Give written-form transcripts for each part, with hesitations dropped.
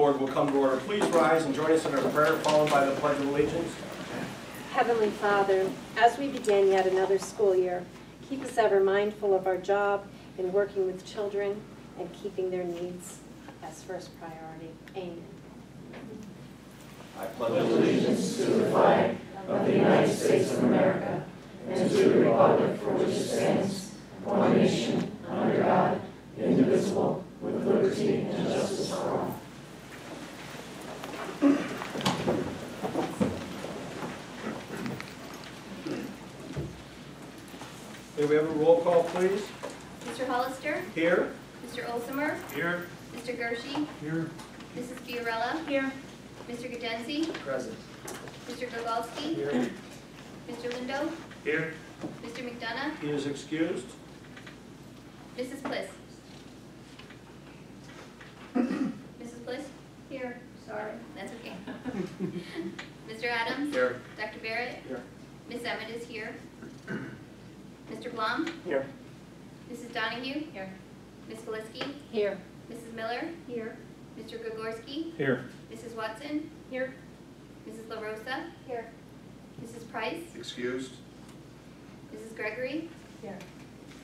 board will come to order. Please rise and join us in our prayer, followed by the Pledge of Allegiance. Heavenly Father, as we begin yet another school year, keep us ever mindful of our job in working with children and keeping their needs as first priority. Amen. I pledge allegiance to the flag of the United States of America and to the republic for which it stands, one nation, under God, indivisible, with liberty and justice for all. May we have a roll call, please? Mr. Hollister? Here. Mr. Olsemer? Here. Mr. Gershie? Here. Mrs. Fiorella? Here. Mr. Gadenzi? Present. Mr. Gogalski? Here. Mr. Lindo? Here. Mr. McDonough? He is excused. Mrs. Bliss? Mrs. Bliss? Here. Sorry. That's okay. Mr. Adams? Here. Dr. Barrett? Here. Ms. Emmett is here. Mr. Blum? Here. Mrs. Donahue? Here. Ms. Galiski? Here. Mrs. Miller? Here. Mr. Gogorski? Here. Mrs. Watson? Here. Mrs. La Rosa? Here. Mrs. Price? Excused. Mrs. Gregory? Here.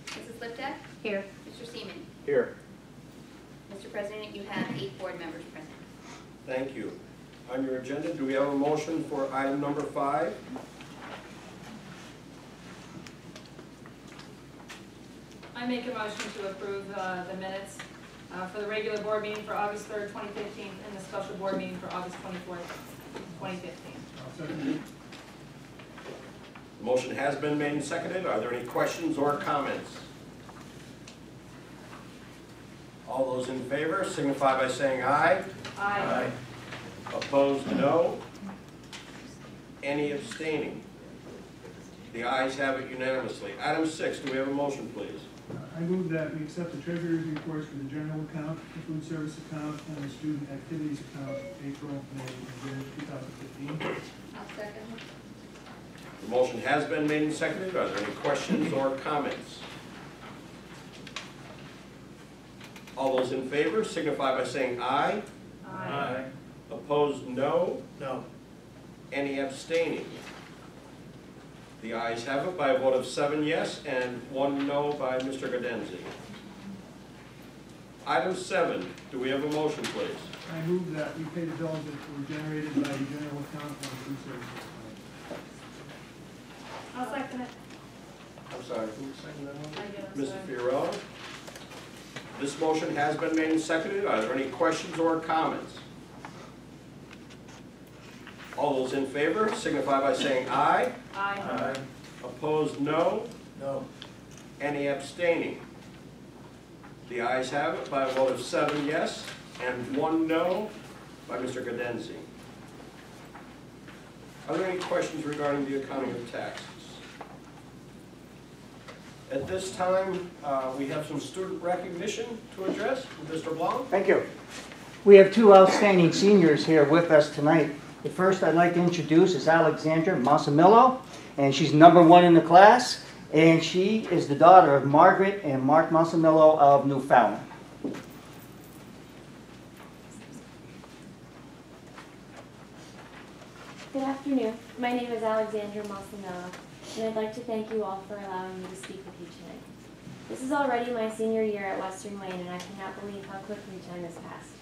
Mrs. Liptak? Here. Mr. Seaman? Here. Mr. President, you have 8 board members present. Thank you. On your agenda, do we have a motion for item number 5? I make a motion to approve the minutes for the regular board meeting for August 3rd, 2015, and the special board meeting for August 24th, 2015. The motion has been made and seconded. Are there any questions or comments? All those in favor signify by saying aye. Aye. Opposed, no. Any abstaining? The ayes have it unanimously. Item 6, do we have a motion, please? I move that we accept the treasurer's reports for the general account, the food service account, and the student activities account, April, May, and June 2015. I'll second. The motion has been made and seconded. Are there any questions or comments? All those in favor signify by saying aye. Aye. Opposed, no. No. Any abstaining? The ayes have it by a vote of 7 yes and 1 no by Mr. Gadenzi. Item 7, do we have a motion, please? I move that we pay the bills that were generated by the general account and the food service account. I'll second it. I'm sorry, who seconded that one? I guess. Mrs. Fiorella. This motion has been made and seconded. Are there any questions or comments? All those in favor signify by saying aye. Aye. Opposed, no. No. Any abstaining? The ayes have it by a vote of 7 yes and 1 no by Mr. Gadenzi. Are there any questions regarding the accounting of taxes? At this time, we have some student recognition to address. Mr. Blum? Thank you. We have 2 outstanding seniors here with us tonight. The first I'd like to introduce is Alexandra Mosomillo, and she's #1 in the class, and she is the daughter of Margaret and Mark Mosomillo of Newfoundland. Good afternoon. My name is Alexandra Mosomillo, and I'd like to thank you all for allowing me to speak with you tonight. This is already my senior year at Western Wayne, and I cannot believe how quickly time has passed.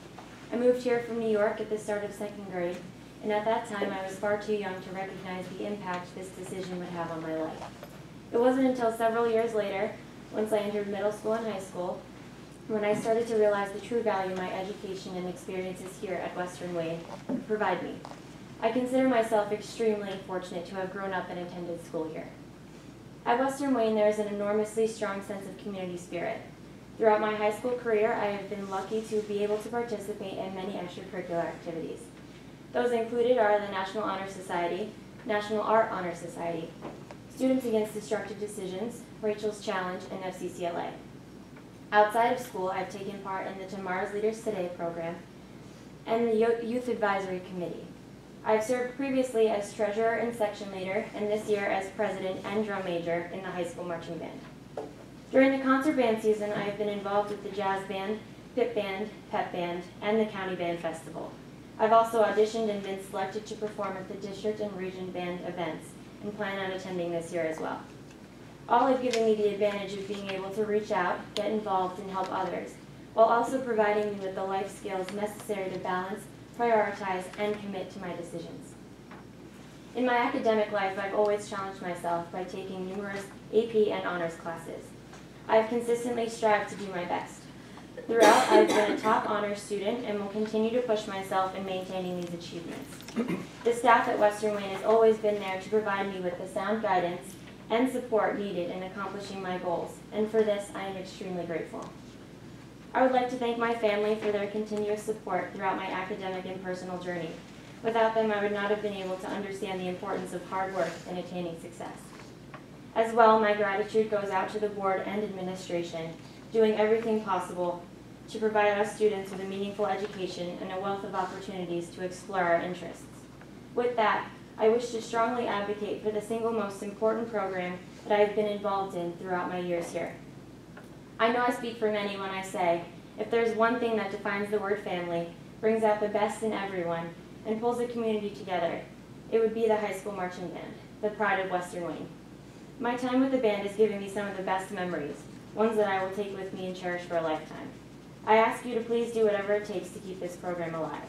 I moved here from New York at the start of 2nd grade, and at that time I was far too young to recognize the impact this decision would have on my life. It wasn't until several years later, once I entered middle school and high school, when I started to realize the true value my education and experiences here at Western Wayne provide me. I consider myself extremely fortunate to have grown up and attended school here. At Western Wayne, there is an enormously strong sense of community spirit. Throughout my high school career, I have been lucky to be able to participate in many extracurricular activities. Those included are the National Honor Society, National Art Honor Society, Students Against Destructive Decisions, Rachel's Challenge, and FCCLA. Outside of school, I've taken part in the Tomorrow's Leaders Today program and the Youth Advisory Committee. I've served previously as treasurer and section leader, and this year as president and drum major in the high school marching band. During the concert band season, I have been involved with the jazz band, pit band, pep band, and the county band festival. I've also auditioned and been selected to perform at the district and region band events and plan on attending this year as well. All have given me the advantage of being able to reach out, get involved, and help others, while also providing me with the life skills necessary to balance, prioritize, and commit to my decisions. In my academic life, I've always challenged myself by taking numerous AP and honors classes. I've consistently strived to do my best. Throughout, I've been a top honors student and will continue to push myself in maintaining these achievements. The staff at Western Wayne has always been there to provide me with the sound guidance and support needed in accomplishing my goals, and for this, I am extremely grateful. I would like to thank my family for their continuous support throughout my academic and personal journey. Without them, I would not have been able to understand the importance of hard work in attaining success. As well, my gratitude goes out to the board and administration, doing everything possible to provide us students with a meaningful education and a wealth of opportunities to explore our interests. With that, I wish to strongly advocate for the single most important program that I have been involved in throughout my years here. I know I speak for many when I say, if there's one thing that defines the word family, brings out the best in everyone, and pulls the community together, it would be the high school marching band, the pride of Western Wayne. My time with the band has given me some of the best memories, ones that I will take with me and cherish for a lifetime. I ask you to please do whatever it takes to keep this program alive.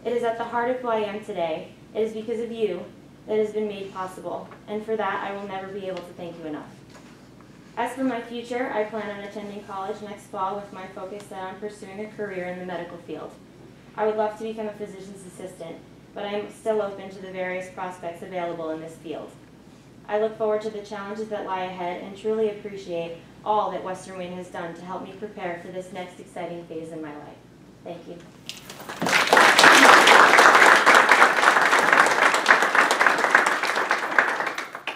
It is at the heart of who I am today. It is because of you that it has been made possible, and for that I will never be able to thank you enough. As for my future, I plan on attending college next fall with my focus set on pursuing a career in the medical field. I would love to become a physician's assistant, but I am still open to the various prospects available in this field. I look forward to the challenges that lie ahead and truly appreciate all that Western Wayne has done to help me prepare for this next exciting phase in my life. Thank you.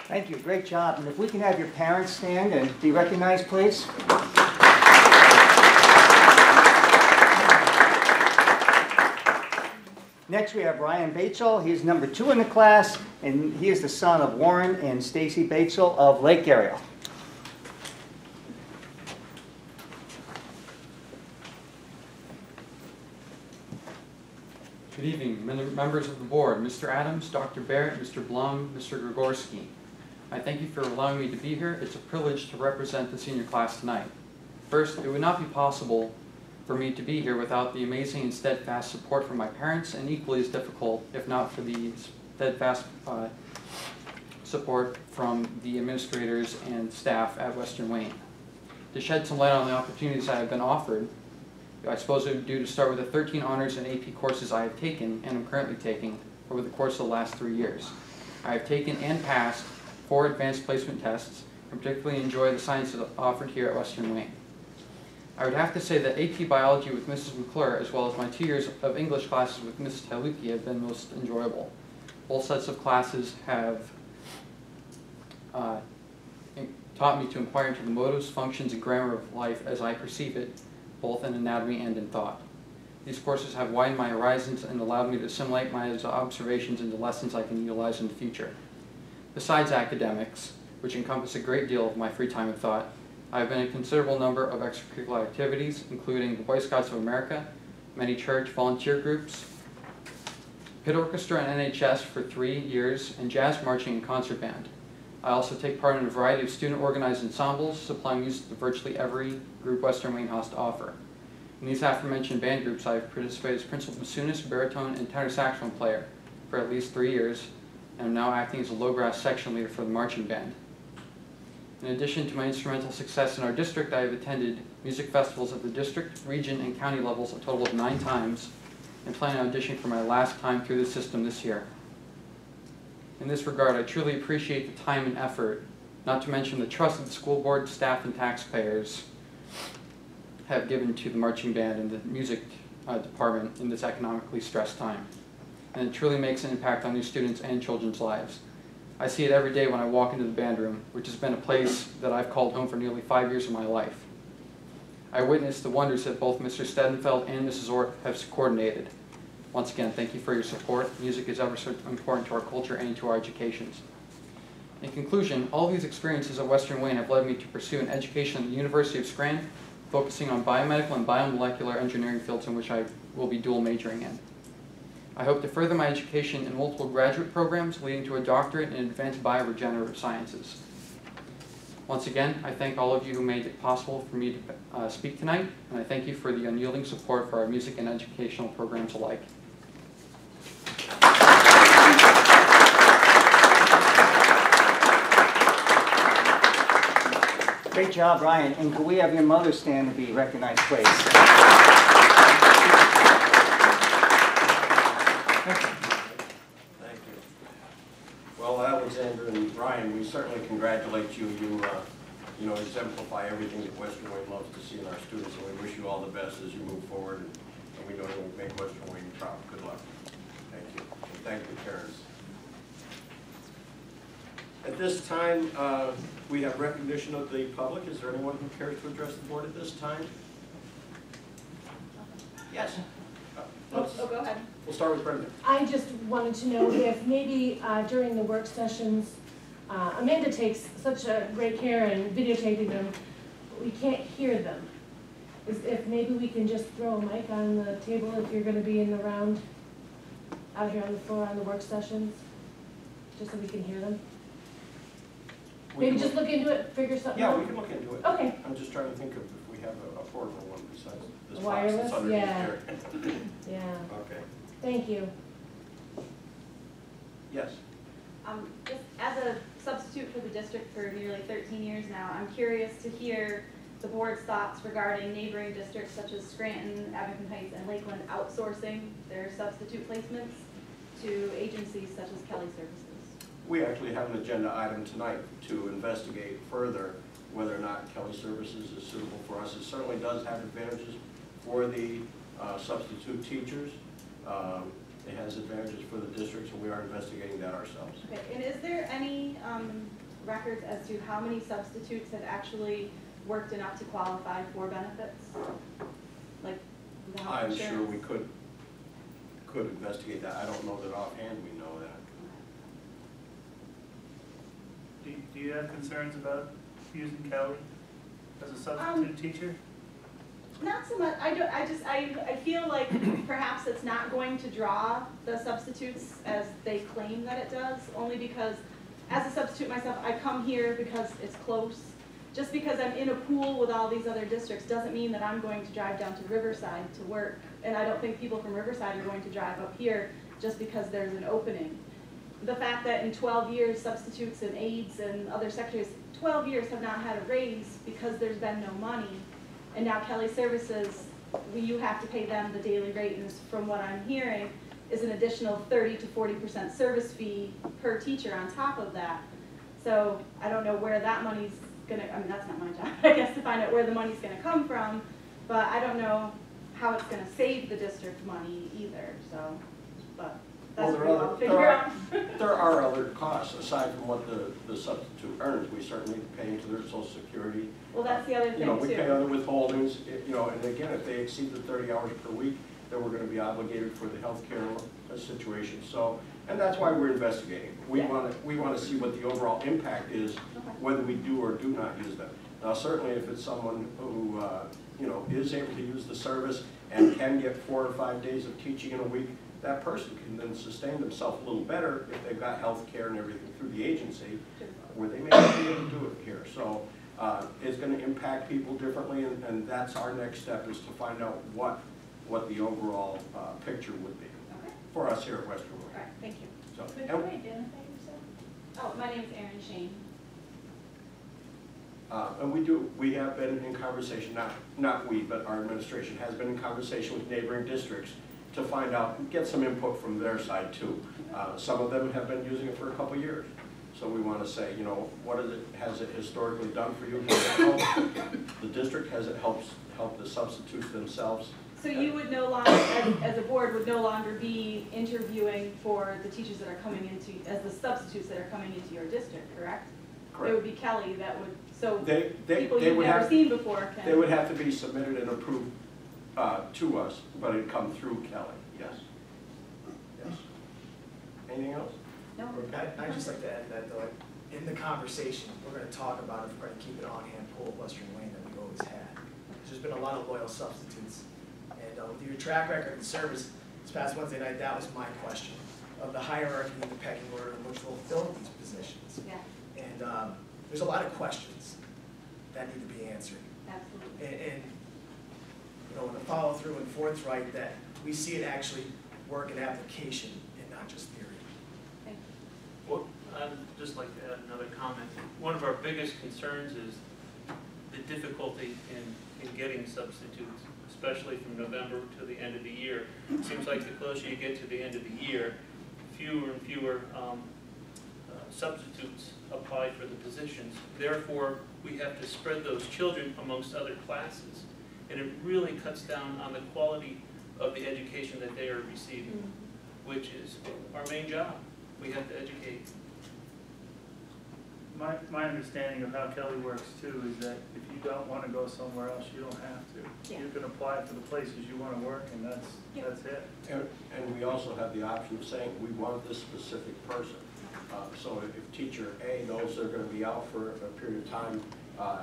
Thank you, great job. And if we can have your parents stand and be recognized, please. Next we have Ryan Batzel. He's number 2 in the class, and he is the son of Warren and Stacy Batzel of Lake Area. Good evening, members of the board, Mr. Adams, Dr. Barrett, Mr. Blum, Mr. Grigorski. I thank you for allowing me to be here. It's a privilege to represent the senior class tonight. First, it would not be possible for me to be here without the amazing and steadfast support from my parents, and equally as difficult, if not for the steadfast support from the administrators and staff at Western Wayne. To shed some light on the opportunities I have been offered, I suppose it would do to start with the 13 honors and AP courses I have taken and am currently taking over the course of the last 3 years. I have taken and passed 4 advanced placement tests and particularly enjoy the sciences offered here at Western Wayne. I would have to say that AP Biology with Mrs. McClure, as well as my 2 years of English classes with Mrs. Taluki, have been most enjoyable. Both sets of classes have taught me to inquire into the motives, functions, and grammar of life as I perceive it, both in anatomy and in thought. These courses have widened my horizons and allowed me to assimilate my observations into lessons I can utilize in the future. Besides academics, which encompass a great deal of my free time and thought, I have been in a considerable number of extracurricular activities, including the Boy Scouts of America, many church volunteer groups, pit orchestra and NHS for 3 years, and jazz marching and concert band. I also take part in a variety of student-organized ensembles, supplying music to virtually every group Western Wayne has to offer. In these aforementioned band groups, I have participated as principal bassoonist, baritone, and tenor saxophone player for at least 3 years, and am now acting as a low brass section leader for the marching band. In addition to my instrumental success in our district, I have attended music festivals at the district, region, and county levels a total of 9 times, and plan on auditioning for my last time through the system this year. In this regard, I truly appreciate the time and effort, not to mention the trust that the school board, staff, and taxpayers have given to the marching band and the music department in this economically stressed time. And it truly makes an impact on these students and children's lives. I see it every day when I walk into the band room, which has been a place that I've called home for nearly 5 years of my life. I witnessed the wonders that both Mr. Stedenfeld and Mrs. Ork have coordinated. Once again, thank you for your support. Music is ever so important to our culture and to our educations. In conclusion, all these experiences at Western Wayne have led me to pursue an education at the University of Scranton, focusing on biomedical and biomolecular engineering fields in which I will be dual majoring in. I hope to further my education in multiple graduate programs leading to a doctorate in advanced bioregenerative sciences. Once again, I thank all of you who made it possible for me to speak tonight, and I thank you for the unyielding support for our music and educational programs alike. Great job, Ryan. And can we have your mother stand to be recognized, please? Thank you. Well, Alexandra and Ryan, we certainly congratulate you. You know, exemplify everything that Western Wayne loves to see in our students, and we wish you all the best as you move forward. And we know you'll make Western Wayne proud. Good luck. Thank you. And thank the parents. At this time, we have recognition of the public. Is there anyone who cares to address the board at this time? Yes. Go ahead. We'll start with Brenda. I just wanted to know if maybe during the work sessions, Amanda takes such a great care in videotaping them, we can't hear them. If maybe we can just throw a mic on the table if you're going to be in the round out here on the floor on the work sessions, just so we can hear them. Maybe just look into it, figure something out. Yeah, we can look into it. Okay. I'm just trying to think of if we have a portable one besides this box Wireless? that's underneath Yeah. here. Yeah. Okay. Thank you. Yes. Just as a substitute for the district for nearly 13 years now, I'm curious to hear the board's thoughts regarding neighboring districts such as Scranton, Abington Heights, and Lakeland outsourcing their substitute placements to agencies such as Kelly Services. We actually have an agenda item tonight to investigate further whether or not Kelly Services is suitable for us. It certainly does have advantages for the substitute teachers. It has advantages for the districts, and we are investigating that ourselves. Okay, and is there any records as to how many substitutes have actually worked enough to qualify for benefits? Like, without I'm insurance? sure we could investigate that. I don't know that offhand we know that. Do you have concerns about using Kelly as a substitute teacher? Not so much. I feel like perhaps it's not going to draw the substitutes as they claim that it does, only because as a substitute myself, I come here because it's close. Just because I'm in a pool with all these other districts doesn't mean that I'm going to drive down to Riverside to work. And I don't think people from Riverside are going to drive up here just because there's an opening. The fact that in 12 years, substitutes and aides and other secretaries, 12 years have not had a raise because there's been no money. And now Kelly Services, you have to pay them the daily rate, and from what I'm hearing, is an additional 30 to 40% service fee per teacher on top of that. So I don't know where that money's gonna, I mean, that's not my job, I guess, to find out where the money's gonna come from, but I don't know how it's gonna save the district money either, so, but that's what I'll figure out. There are other costs aside from what the substitute earns. We certainly pay into their Social Security. Well, that's the other thing, You know, we too. pay other withholdings, you know, and again, if they exceed the 30 hours per week, then we're going to be obligated for the health care situation. So, and that's why we're investigating. We want to see what the overall impact is, whether we do or do not use them. Now, certainly, if it's someone who you know, is able to use the service and can get 4 or 5 days of teaching in a week, that person can then sustain themselves a little better if they've got health care and everything through the agency, where they may not be able to do it here. So it's going to impact people differently, and that's our next step, is to find out what the overall picture would be for us here at Western Wayne. All right, thank you. So, Could you identify yourself? Oh, my name is Erin Shane. and we have been in conversation, not we, but our administration has been in conversation with neighboring districts to find out, get some input from their side too. Some of them have been using it for a couple years. So we want to say, you know, has it historically done for you? Has it helped the district? Has it helped the substitutes themselves? So you would no longer, as a board, would no longer be interviewing for the teachers that are coming into, as the substitutes that are coming into your district, correct? Correct. It would be Kelly that would, so they people you've would never have, seen before can. They would have to be submitted and approved to us, but it'd come through Kelly, yes. Yes. Anything else? No. Okay. I'd just like to add that, though, in the conversation, we're going to talk about if we're going to keep it on-hand pool at Western Wayne that we've always had. there's been a lot of loyal substitutes. And with your track record and service this past Wednesday night, that was my question of the hierarchy and the pecking order in which we'll fill these positions. Yeah, And there's a lot of questions that need to be answered. absolutely. And you know, the follow through and forthright that we see it actually work in application and not just theory. Thank you. Well, I'd just like to add another comment. One of our biggest concerns is the difficulty in getting substitutes, especially from November to the end of the year. It seems like the closer you get to the end of the year, fewer and fewer substitutes apply for the positions. Therefore, we have to spread those children amongst other classes. And it really cuts down on the quality of the education that they are receiving, which is our main job. We have to educate. My understanding of how Kelly works too is that if you don't want to go somewhere else, you don't have to. Yeah. You can apply for the places you want to work, and that's it. And we also have the option of saying, we want this specific person. So if teacher A knows they're going to be out for a period of time,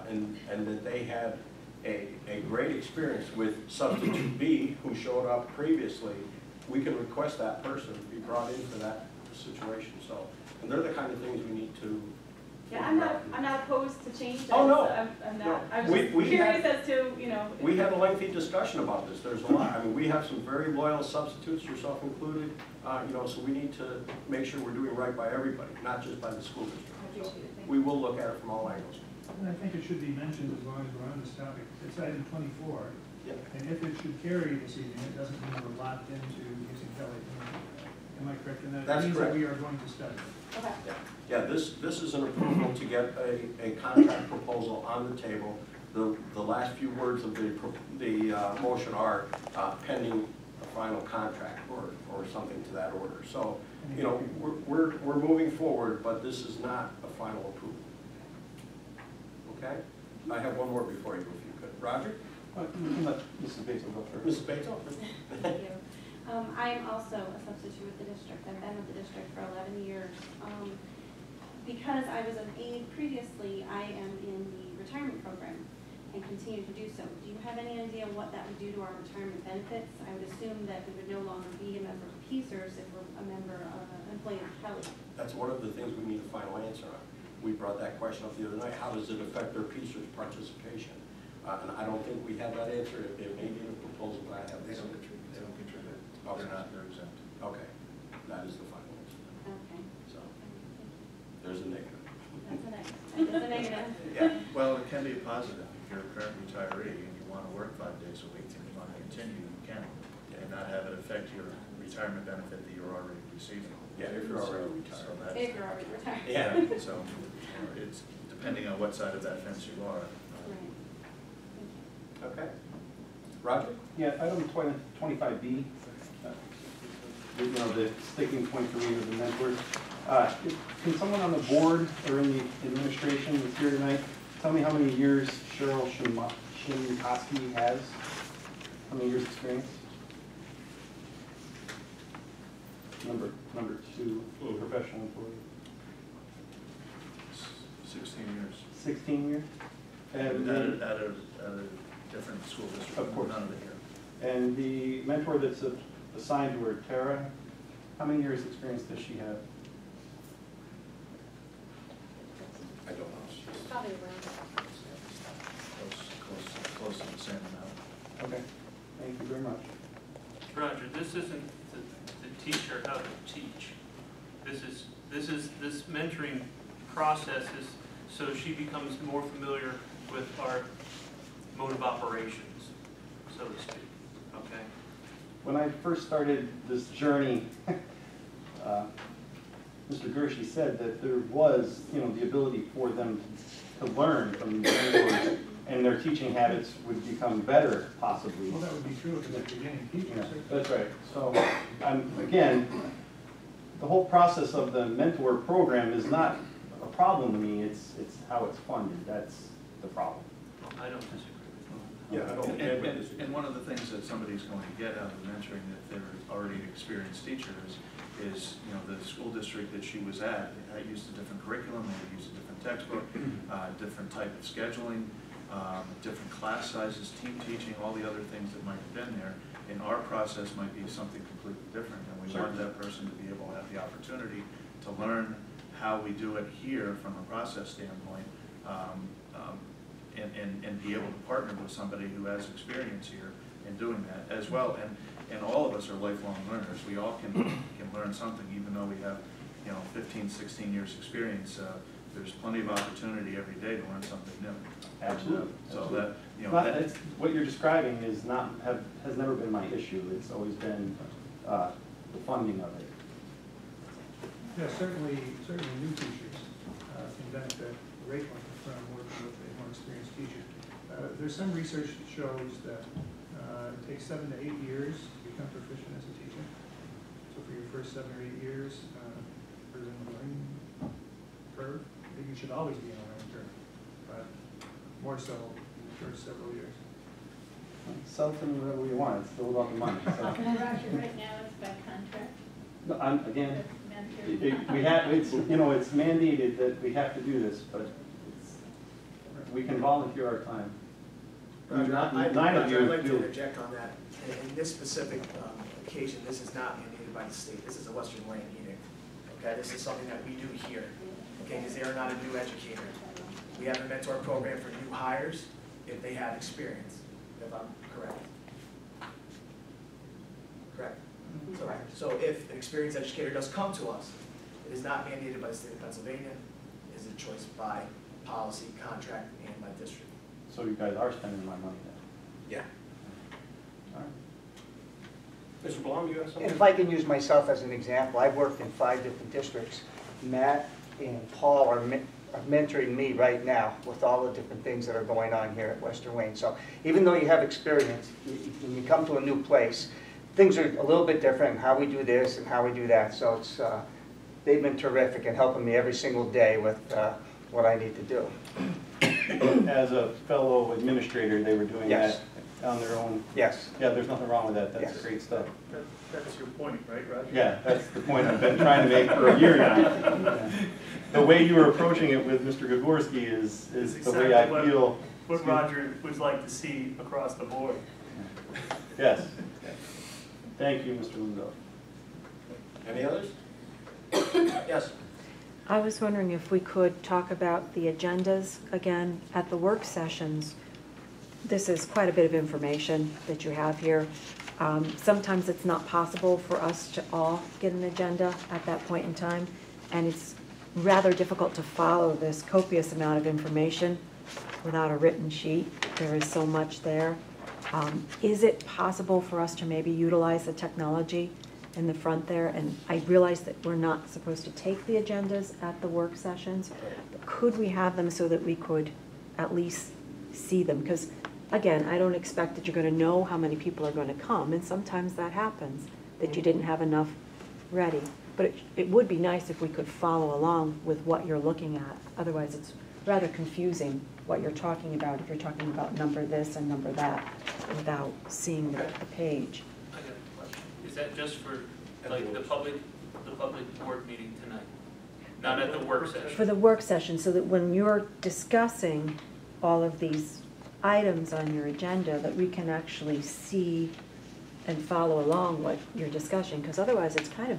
and that they had a great experience with substitute B who showed up previously, we can request that person be brought into that situation. So, and they're the kind of things we need to. Yeah, I'm not opposed to change. Oh, no. I'm not, No. I was just curious as to, you know. We had a lengthy discussion about this. There's a lot. I mean, we have some very loyal substitutes, yourself included. You know, so we need to make sure we're doing right by everybody, not just by the school district. So we will look at it from all angles. And I think it should be mentioned as long as we're on this topic. It's item 24. Yeah. And if it should carry this evening, it doesn't mean we're locked into using Kelly. Am I correct in that? That's It means correct. that we are going to study. Okay. Yeah, this is an approval to get a contract proposal on the table. The last few words of the motion are pending a final contract or something to that order. So, you know, we're moving forward, but this is not a final approval. Okay? I have one more before you, if you could. Roger? You can let Mrs. Batzel go first. Mrs. Batzel? Thank you. I'm also a substitute with the district. I've been with the district for 11 years. Because I was an aide previously, I am in the retirement program and continue to do so. Do you have any idea what that would do to our retirement benefits? I would assume that we would no longer be a member of PSERS if we're a member of an employee of Kelly. That's one of the things we need a final answer on. We brought that question up the other night. How does it affect their PSERS participation? And I don't think we have that answer. It may be in the proposal, but I have. They don't contribute. Okay. They're exempt. Okay, that is the final answer. Okay. So, there's a negative. That's a negative. That's a negative. Yeah. Well, it can be a positive. If you're a current retiree and you want to work 5 days a week and you want to continue, you can, and not have it affect your retirement benefit that you're already receiving. Yeah, if you're already retired. So that's, If you're already retired. Yeah. So it's depending on what side of that fence you are. Right. Okay. Roger? Yeah, item 25B, you know, the sticking point for me with the mentors. Can someone on the board or in the administration that's here tonight tell me how many years Cheryl Shinkoski has? How many years experience? Number 2, professional employee. 16 years. 16 years? And At a different school district. Of course. None of it here. And the mentor that's assigned to her, Tara, how many years experience does she have? I don't know. Probably around. Close to the same amount. Okay, thank you very much. Roger, this isn't to teach her how to teach. This mentoring process is so she becomes more familiar with our mode of operations, so to speak. Okay. When I first started this journey, Mr. Gershie said that there was, you know, the ability for them to learn from the mentors, and their teaching habits would become better, possibly. Well, that would be true if they're beginning teachers. Yeah, that's right. So, again, the whole process of the mentor program is not a problem to me. It's how it's funded. That's the problem. I don't disagree. Yeah, I don't. And one of the things that somebody's going to get out of mentoring, if they're already an experienced teacher, is you know, the school district that she was at used a different curriculum, they used a different textbook, different type of scheduling. different class sizes, team teaching, all the other things that might have been there. And our process might be something completely different, and we want that person to be able to have the opportunity to learn how we do it here from a process standpoint, and be able to partner with somebody who has experience here in doing that as well. And all of us are lifelong learners. We all can learn something, even though we have 15, 16 years experience. There's plenty of opportunity every day to learn something new. Absolutely. So that it's, what you're describing is has never been my issue. It's always been the funding of it. Yeah, certainly new teachers can benefit greatly from working with a more experienced teacher. There's some research that shows that it takes 7 to 8 years to become proficient as a teacher. So for your first 7 or 8 years, you're in the learning curve. You should always be in a learning curve, but more so in the first several years. Sell to me whatever you want. It's still about the money. So. Right now it's by contract. No, again, we have, it's mandated that we have to do this, but we can volunteer our time. Roger, Nine of you I'd like do. to interject on that. In this specific occasion, this is not mandated by the state. This is a Western Wayne meeting. Okay, this is something that we do here. Okay, because they are not a new educator. We have a mentor program for new hires if they have experience, if I'm correct. Correct. So if an experienced educator does come to us, it is not mandated by the state of Pennsylvania. It is a choice by policy, contract, and by district. So you guys are spending my money then? Yeah. All right. Mr. Blum, you have something? If I can use myself as an example, I've worked in 5 different districts. Matt and Paul are mentoring me right now with all the different things that are going on here at Western Wayne. So even though you have experience, when you come to a new place, things are a little bit different, how we do this and how we do that. So it's, they've been terrific in helping me every single day with what I need to do. As a fellow administrator, they were doing Yes. that on their own. Yes. Yeah, there's nothing wrong with that. That's Yes. great stuff. That's your point, right, Roger? Yeah, that's the point I've been trying to make for a year now. Yeah. The way you were approaching it with Mr. Gagorski is the way I feel. What Roger would like to see across the board. Yes. Thank you, Mr. Lindo. Any others? Yes. I was wondering if we could talk about the agendas again at the work sessions. This is quite a bit of information that you have here. Sometimes it's not possible for us to all get an agenda at that point in time, and it's rather difficult to follow this copious amount of information without a written sheet. There is so much there. Is it possible for us to maybe utilize the technology in the front there? And I realize that we're not supposed to take the agendas at the work sessions, but could we have them so that we could at least see them? Because again, I don't expect that you're going to know how many people are going to come, and sometimes that happens, that you didn't have enough ready. But it would be nice if we could follow along with what you're looking at. Otherwise, it's rather confusing what you're talking about if you're talking about number this and number that without seeing the page. I got a question. Is that just for like the public board meeting tonight? Not at the work session? For the work session, so that when you're discussing all of these items on your agenda, that we can actually see and follow along what you're discussing, because otherwise it's kind of